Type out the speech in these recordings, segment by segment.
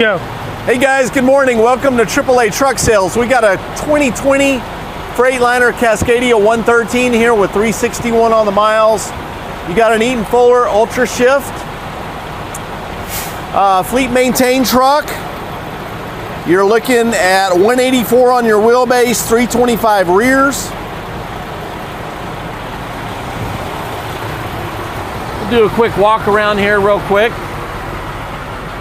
Go. Hey guys, good morning. Welcome to AAA Truck Sales. We got a 2020 Freightliner Cascadia 113 here with 361 on the miles. You got an Eaton Fuller Ultra Shift, fleet maintained truck. You're looking at 184 on your wheelbase, 325 rears. We'll do a quick walk around here real quick.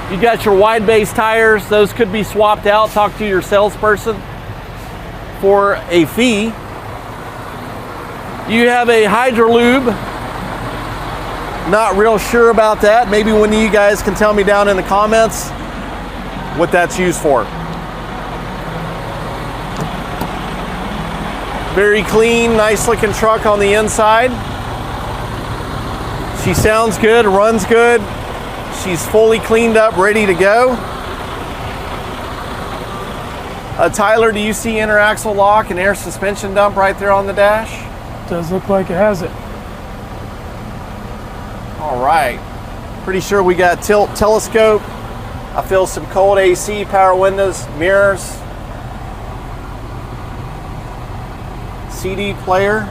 You got your wide base tires. Those could be swapped out. Talk to your salesperson for a fee. You have a hydro lube. Not real sure about that. Maybe one of you guys can tell me down in the comments what that's used for. Very clean, nice looking truck on the inside. She sounds good, runs good. She's fully cleaned up, ready to go. Tyler, do you see interaxle lock and air suspension dump right there on the dash? Does look like it has it. All right. Pretty sure we got tilt telescope. I feel some cold AC, power windows, mirrors, CD player.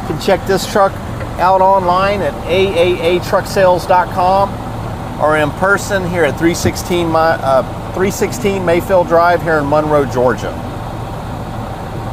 You can check this truck out online at aaatrucksales.com or in person here at 316 Mayfield Drive here in Monroe, Georgia.